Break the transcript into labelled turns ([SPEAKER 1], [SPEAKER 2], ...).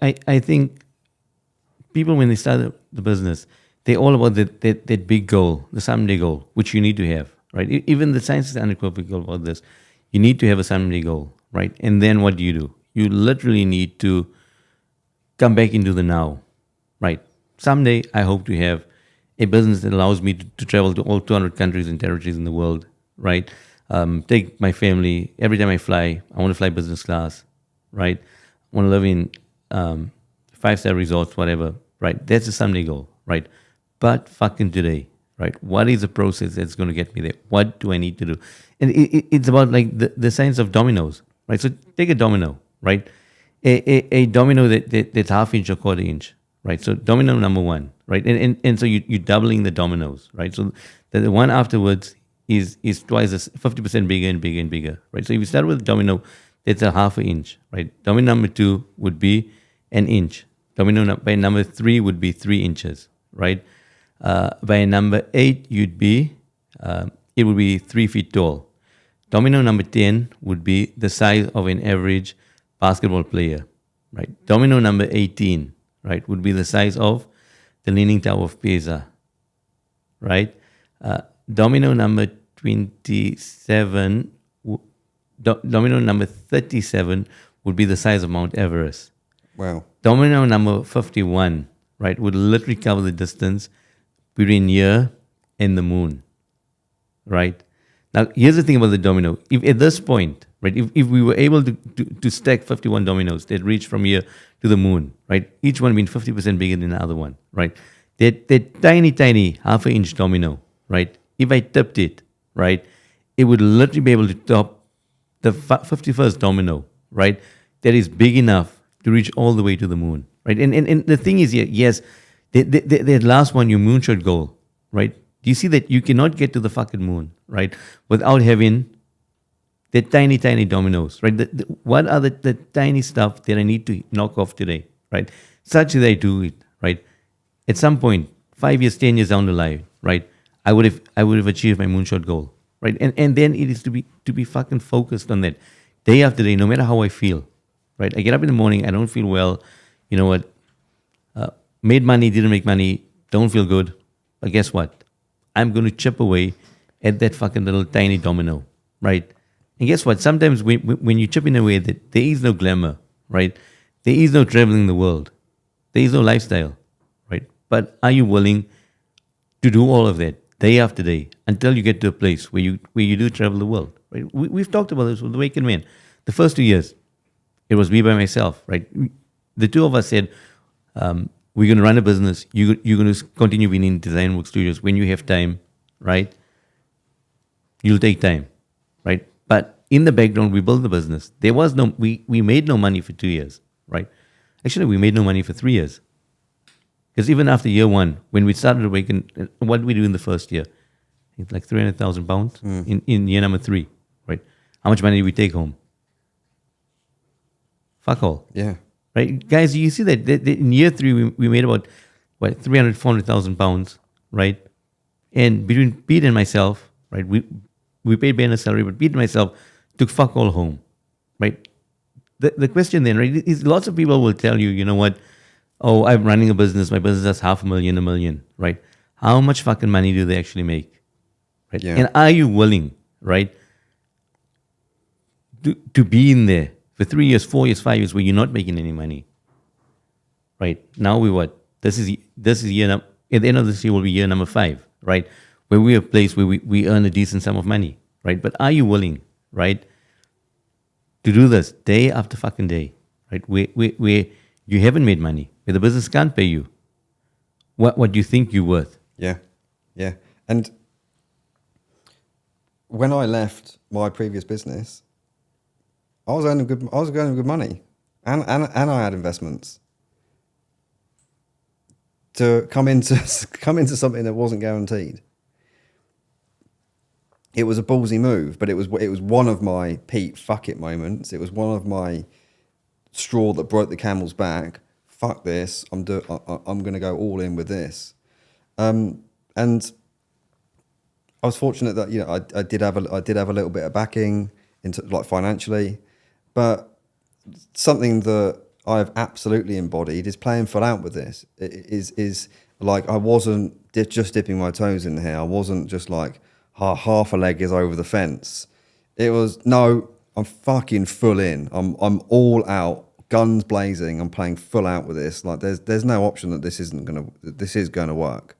[SPEAKER 1] I think people, when they start the business, they're all about that big goal, the someday goal, which you need to have, right? Even the science is unequivocal about this. You need to have a someday goal, right? And then what do? You literally need to come back into the now, right? Someday, I hope to have a business that allows me to travel to all 200 countries and territories in the world, right? Take my family every time I fly. I want to fly business class, right? I want to live in 5-star resorts, whatever, right? That's a someday goal, right? But fucking today, right? What is the process that's going to get me there? What do I need to do? And it's about like the science of dominoes, right? So take a domino, right? A domino that's half inch or quarter inch, right? So domino number one, right? And so you're doubling the dominoes, right? So the one afterwards is twice as 50% bigger and bigger and bigger, right? So if you start with a domino that's a half an inch, right? Domino number 2 would be an inch. Domino by number 3 would be 3 inches, right? By number 8, it would be 3 feet tall. Domino number 10 would be the size of an average basketball player, right? Domino number 18, right, would be the size of the Leaning Tower of Pisa, right? Domino number 27, domino number 37 would be the size of Mount Everest.
[SPEAKER 2] Wow.
[SPEAKER 1] Domino number 51, right, would literally cover the distance between here and the moon, right? Now, here's the thing about the domino. If at this point, right, if we were able to stack 51 dominoes that reach from here to the moon, right, each one being 50% bigger than the other one, right, that tiny half an inch domino, right, if I tipped it, right, it would literally be able to top the 51st domino, right, that is big enough to reach all the way to the moon, right? And the thing is here, yes, that last one, your moonshot goal, right? Do you see that you cannot get to the fucking moon, right, without having the tiny dominoes, right? What are the tiny stuff that I need to knock off today, right? Such that I do it, right? At some point, 5 years, 10 years down the line, right? I would have achieved my moonshot goal, right? And then it is to be fucking focused on that day after day, no matter how I feel, right? I get up in the morning, I don't feel well, you know what? Made money, didn't make money, don't feel good, but guess what? I'm going to chip away at that fucking little tiny domino, right? And guess what? Sometimes when you chip in away, that there is no glamour, right? There is no traveling the world. There is no lifestyle, right? But are you willing to do all of that day after day until you get to a place where you do travel the world, right? We've talked about this with the Waken Man. The first 2 years, it was me by myself, right? The two of us said, we're going to run a business. You're going to continue being in design work studios when you have time, right? You'll take time, right? But in the background, we built the business. There was we made no money for 2 years, right? Actually, we made no money for 3 years. Because even after year 1, when we started Awaken, what did we do in the first year? It's like 300,000 pounds in year number 3, right? How much money did we take home? Fuck all.
[SPEAKER 2] Yeah.
[SPEAKER 1] Right, guys, you see that in year 3 we made about 400,000 pounds, right? And between Pete and myself, right, we paid Ben a salary, but Pete and myself took fuck all home, right? The question then, right, is lots of people will tell you, you know what? Oh, I'm running a business. My business has $500,000, $1 million, right? How much fucking money do they actually make, right?
[SPEAKER 2] Yeah.
[SPEAKER 1] And are you willing, right, to be in there for 3 years, 4 years, 5 years, where you're not making any money, right? Now we what? This is year at the end of this year will be year number 5, right? Where we're a place where we earn a decent sum of money, right? But are you willing, right, to do this day after fucking day, right? Where you haven't made money, where the business can't pay you what do you think you're worth?
[SPEAKER 2] Yeah. Yeah. And when I left my previous business, I was earning good money, and I had investments. To come into something that wasn't guaranteed, it was a ballsy move, but it was one of my Pete fuck it moments. It was one of my straw that broke the camel's back. Fuck this! I'm going to go all in with this, and I was fortunate that I did have a little bit of backing into like financially. But something that I have absolutely embodied is playing full out with this. It is like I wasn't just dipping my toes in here. I wasn't just like half a leg is over the fence. It was no, I'm fucking full in. I'm all out, guns blazing. I'm playing full out with this. Like there's no option that this is gonna work.